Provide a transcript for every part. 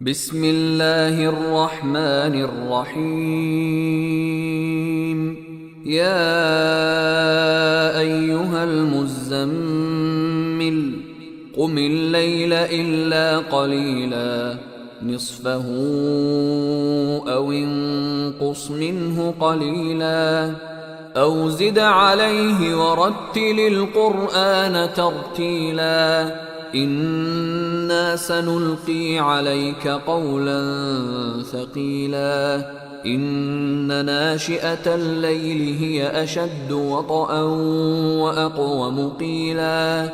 بسم الله الرحمن الرحيم. يا أيها المزمل قم الليل إلا قليلا نصفه أو انقص منه قليلا أو زد عليه ورتل القرآن ترتيلا إنا سنلقي عليك قولا ثقيلا إن ناشئة الليل هي أشد وطئا وأقوم قيلا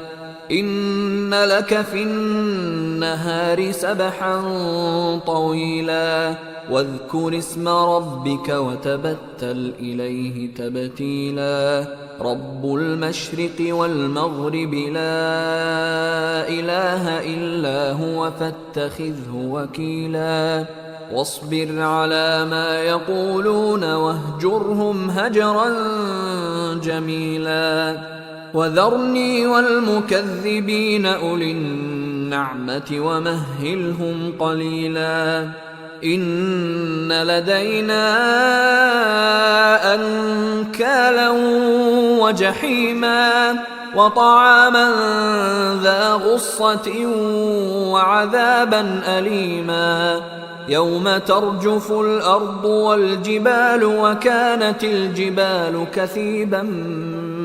إن لك في النهار سبحا طويلا واذكر اسم ربك وتبتل إليه تبتيلا رب المشرق والمغرب لا إله إلا هو فاتخذه وكيلا واصبر على ما يقولون واهجرهم هجرا جميلا وذرني والمكذبين أولي النعمة ومهلهم قليلا إن لدينا أنكالا وجحيما وطعاما ذا غصة وعذابا أليما يوم ترجف الأرض والجبال وكانت الجبال كثيبا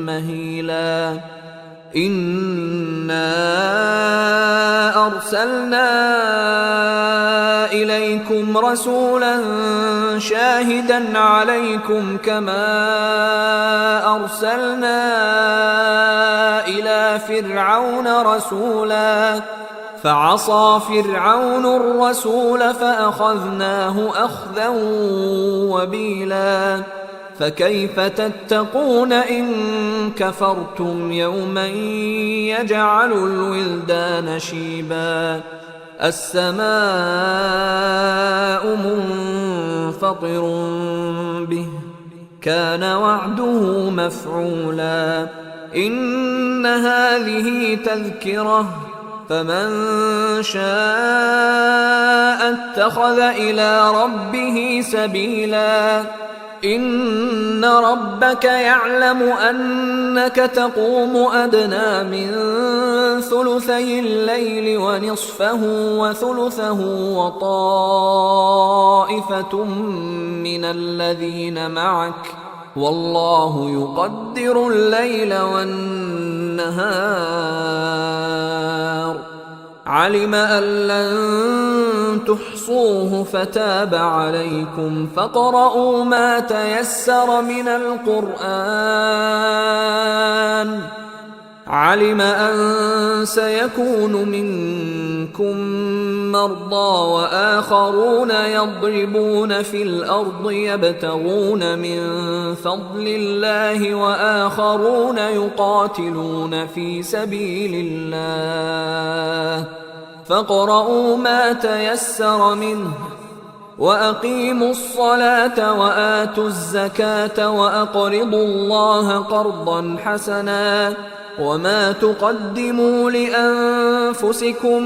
مهيلا إنا أرسلنا إليكم رسولا شاهدا عليكم كما أرسلنا إلى فرعون رسولا فعصى فرعون الرسول فأخذناه أخذا وبيلا فكيف تتقون إن كفرتم يوما يجعل الولدان شيبا السماء منفطر به كان وعده مفعولا إن هذه تذكرة فمن شاء اتخذ إلى ربه سبيلا إن ربك يعلم أنك تقوم أدنى من ثلثي الليل ونصفه وثلثه وطائفة من الذين معك والله يقدر الليل والنهار علم أن لن تحصوه فتاب عليكم فاقرؤوا ما تيسر من القرآن علم أن سيكون منكم مرضى وآخرون يضربون في الأرض يبتغون من فضل الله وآخرون يقاتلون في سبيل الله فاقرؤوا ما تيسر منه وأقيموا الصلاة وآتوا الزكاة وأقرضوا الله قرضا حسنا وما تقدموا لأنفسكم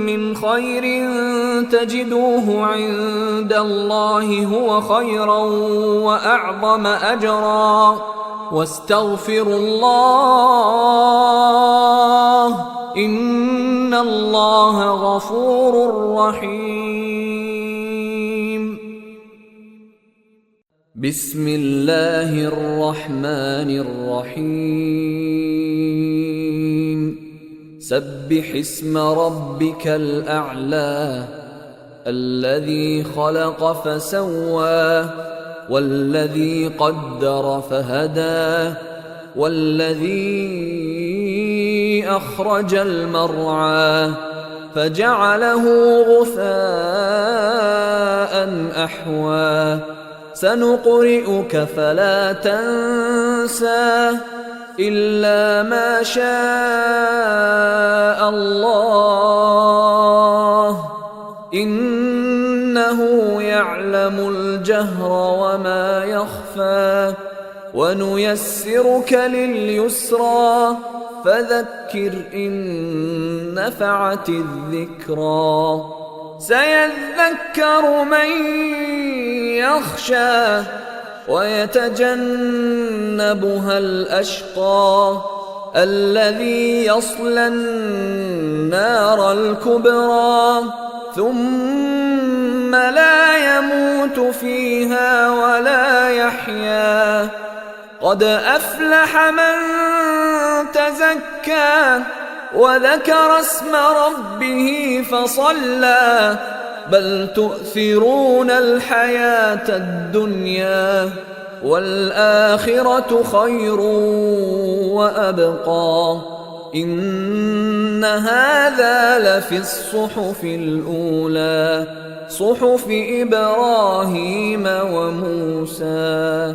من خير تجدوه عند الله هو خيرا وأعظم أجرا واستغفروا الله إن الله غفور رحيم. بسم الله الرحمن الرحيم. سبح اسم ربك الأعلى الذي خلق فسوى والذي قدر فهدى والذي أخرج المرعى فجعله غثاء أحوى سنقرئك فلا تنسى إلا ما شاء الله إنه يعلم الجهر وما يخفى ونيسرك لليسرى فذكر إن نفعت الذكرى سيذكر من يخشى ويتجنبها الأشقى الذي يصلى النار الكبرى ثم لا يموت فيها ولا يحيا قد أفلح من تزكى وذكر اسم ربه فصلى بل تؤثرون الحياة الدنيا والآخرة خير وأبقى إن هذا لفي الصحف الأولى صحف إبراهيم وموسى.